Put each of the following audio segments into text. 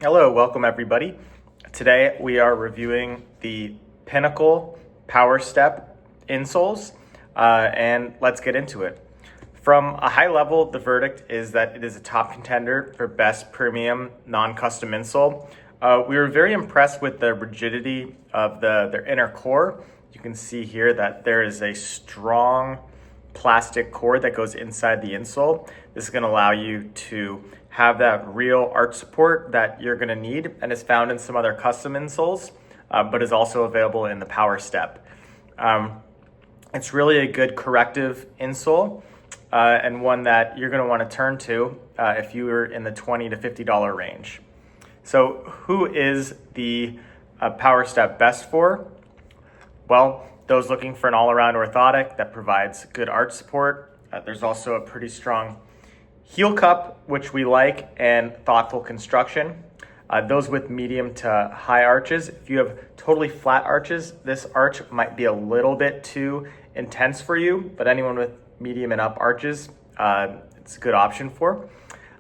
Hello, welcome everybody. Today we are reviewing the Pinnacle Powerstep insoles, and let's get into it. From a high level, the verdict is that it is a top contender for best premium non-custom insole. We were very impressed with the rigidity of their inner core. You can see here that there is a strong plastic core that goes inside the insole. This is going to allow you to have that real arch support that you're going to need, and is found in some other custom insoles, but is also available in the Powerstep. It's really a good corrective insole, and one that you're going to want to turn to if you are in the $20 to $50 range. So who is the Powerstep best for? Well, those looking for an all-around orthotic that provides good arch support. There's also a pretty strong heel cup, which we like, and thoughtful construction. Those with medium to high arches. If you have totally flat arches, this arch might be a little bit too intense for you, but anyone with medium and up arches, it's a good option for.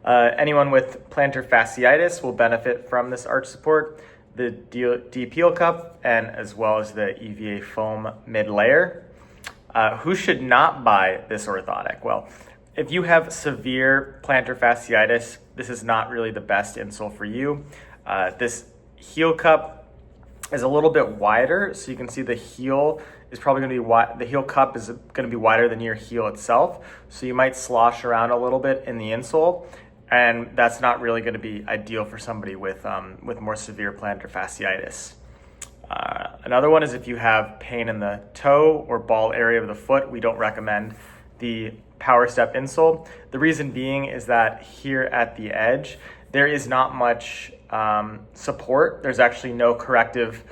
Anyone with plantar fasciitis will benefit from this arch support, the deep heel cup, and as well as the EVA foam mid layer. Who should not buy this orthotic? Well, if you have severe plantar fasciitis, this is not really the best insole for you. This heel cup is a little bit wider, so you can see the heel is probably going to be wide. The heel cup is going to be wider than your heel itself, so you might slosh around a little bit in the insole, and that's not really going to be ideal for somebody with more severe plantar fasciitis. Another one is if you have pain in the toe or ball area of the foot, we don't recommend the Powerstep insole. The reason being is that here at the edge, there is not much support. There's actually no corrective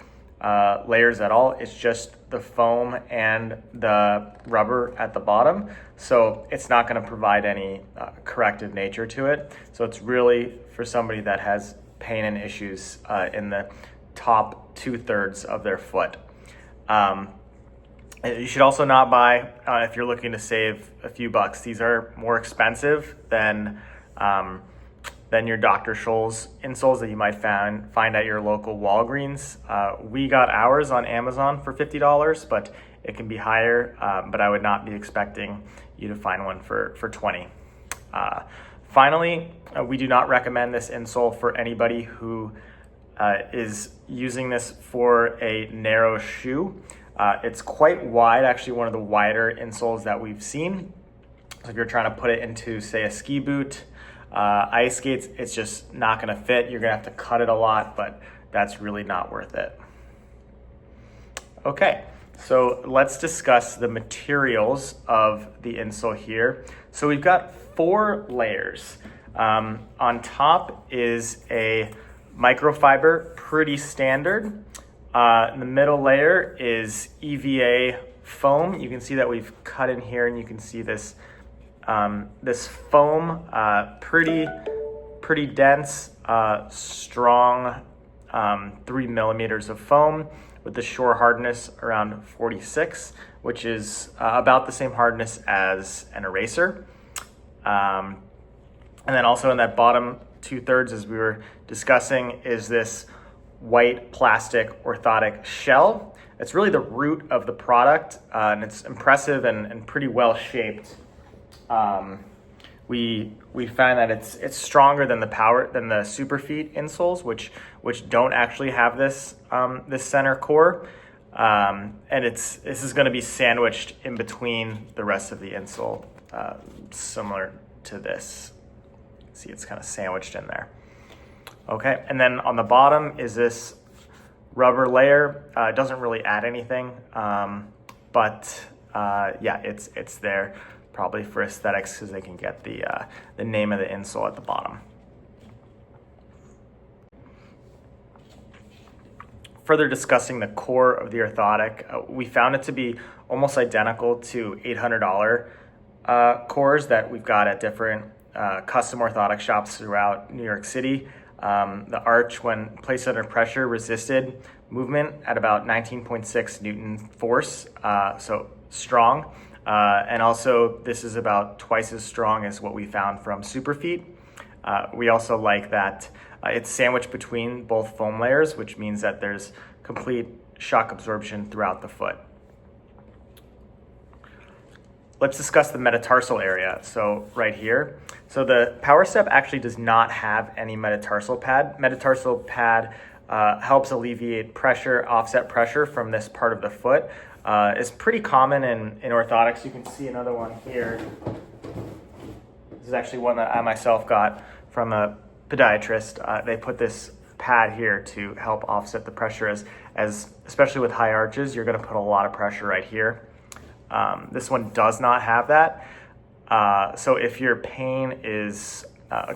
layers at all. It's just the foam and the rubber at the bottom. So it's not going to provide any corrective nature to it. So it's really for somebody that has pain and issues in the top 2/3 of their foot. You should also not buy if you're looking to save a few bucks. These are more expensive than your Dr. Scholl's insoles that you might find at your local Walgreens. We got ours on Amazon for $50, but it can be higher, but I would not be expecting you to find one for $20. Finally, we do not recommend this insole for anybody who is using this for a narrow shoe. It's quite wide, actually one of the wider insoles that we've seen. So if you're trying to put it into, say, a ski boot, ice skates, it's just not going to fit. You're going to have to cut it a lot, but that's really not worth it. Okay, so let's discuss the materials of the insole here. So we've got 4 layers. On top is a microfiber, pretty standard. The middle layer is EVA foam. You can see that we've cut in here, and you can see this this foam, pretty dense, strong, 3 millimeters of foam with the shore hardness around 46, which is about the same hardness as an eraser. And then also in that bottom 2/3, as we were discussing, is this white plastic orthotic shell. It's really the root of the product, and it's impressive and pretty well shaped. We find that it's stronger than the Superfeet insoles, which don't actually have this center core, and this is going to be sandwiched in between the rest of the insole, similar to this. See, it's kind of sandwiched in there. Okay, and then on the bottom is this rubber layer. It doesn't really add anything, but yeah, it's there probably for aesthetics because they can get the name of the insole at the bottom. Further discussing the core of the orthotic, we found it to be almost identical to $800 cores that we've got at different custom orthotic shops throughout New York City. The arch, when placed under pressure, resisted movement at about 19.6 Newton force, so strong. And also, this is about twice as strong as what we found from Superfeet. We also like that It's sandwiched between both foam layers, which means that there's complete shock absorption throughout the foot. Let's discuss the metatarsal area. So right here. So the Powerstep actually does not have any metatarsal pad. Metatarsal pad helps alleviate pressure, offset pressure from this part of the foot. It's pretty common in orthotics. You can see another one here. This is actually one that I myself got from a podiatrist. They put this pad here to help offset the pressure as especially with high arches, you're going to put a lot of pressure right here. This one does not have that. So if your pain is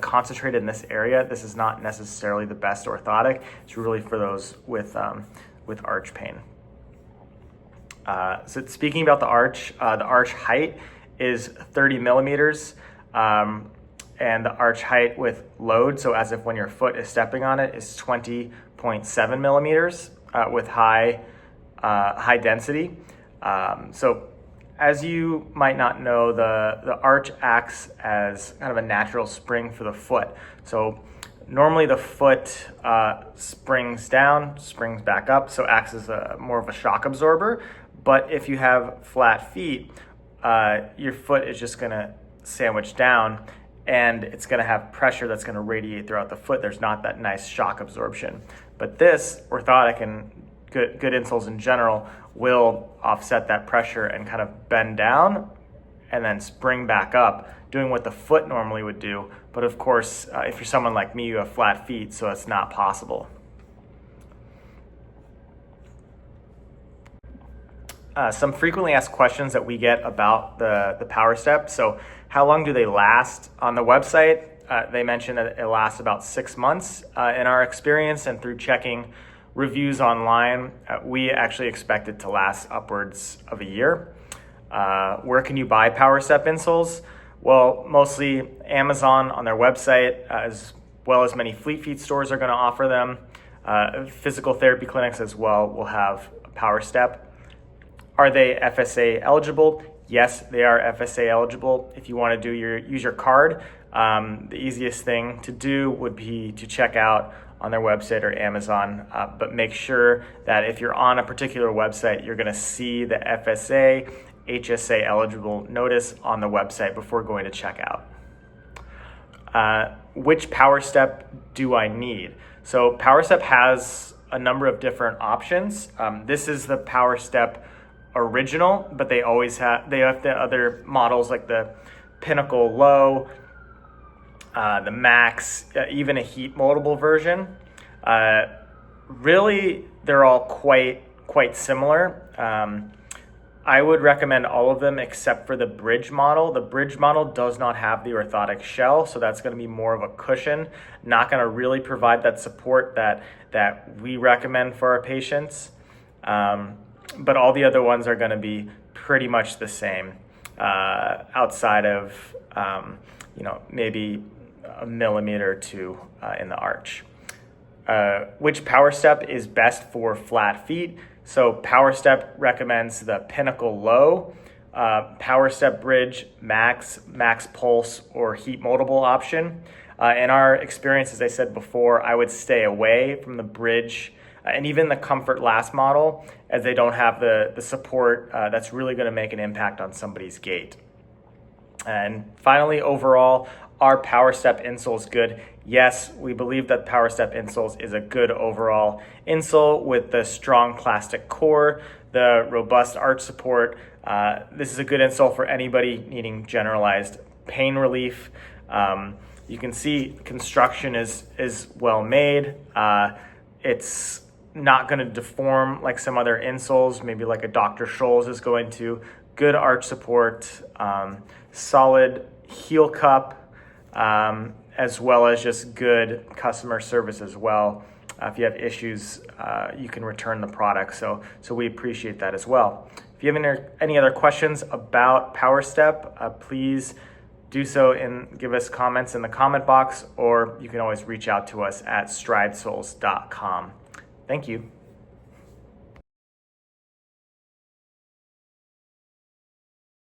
concentrated in this area, this is not necessarily the best orthotic. It's really for those with arch pain. So speaking about the arch height is 30 millimeters. And the arch height with load, so as if when your foot is stepping on it, is 20.7 millimeters with high density. So as you might not know, the arch acts as kind of a natural spring for the foot. So normally the foot springs down, springs back up, so acts as more of a shock absorber. But if you have flat feet, your foot is just going to sandwich down, and it's going to have pressure that's going to radiate throughout the foot. There's not that nice shock absorption. But this orthotic and good insoles in general will offset that pressure and kind of bend down and then spring back up, doing what the foot normally would do. But of course, if you're someone like me, you have flat feet, so it's not possible. Some frequently asked questions that we get about the Powerstep. So how long do they last? On the website, they mentioned that it lasts about 6 months. In our experience and through checking reviews online, we actually expect it to last upwards of a year. Where can you buy Powerstep insoles? Well, mostly Amazon on their website, as well as many Fleet Feet stores are going to offer them. Physical therapy clinics as well will have Powerstep. Are they FSA eligible? Yes, they are FSA eligible. If you want to use your card, the easiest thing to do would be to check out on their website or Amazon, but make sure that if you're on a particular website, you're going to see the FSA, HSA eligible notice on the website before going to check out. Which Powerstep do I need? So Powerstep has a number of different options. This is the Powerstep original, but they have the other models like the Pinnacle Low, the Max, even a heat moldable version. Really, they're all quite similar. I would recommend all of them except for the Bridge model. The Bridge model does not have the orthotic shell, so that's going to be more of a cushion, not going to really provide that support that we recommend for our patients. But all the other ones are going to be pretty much the same, outside of maybe a millimeter or two in the arch. Which Powerstep is best for flat feet? So Powerstep recommends the Pinnacle Low, Powerstep Bridge, Max Pulse, or heat moldable option. In our experience, as I said before, I would stay away from the Bridge and even the Comfort Last model, as they don't have the support that's really going to make an impact on somebody's gait. And finally, overall, are Powerstep insoles good? Yes, we believe that Powerstep insoles is a good overall insole with the strong plastic core, the robust arch support. This is a good insole for anybody needing generalized pain relief. You can see construction is well made. It's not going to deform like some other insoles, maybe like a Dr. Scholl's is going to. Good arch support, solid heel cup, as well as just good customer service as well. If you have issues, you can return the product. So we appreciate that as well. If you have any other questions about Powerstep, please do so and give us comments in the comment box, or you can always reach out to us at stridesoles.com. Thank you.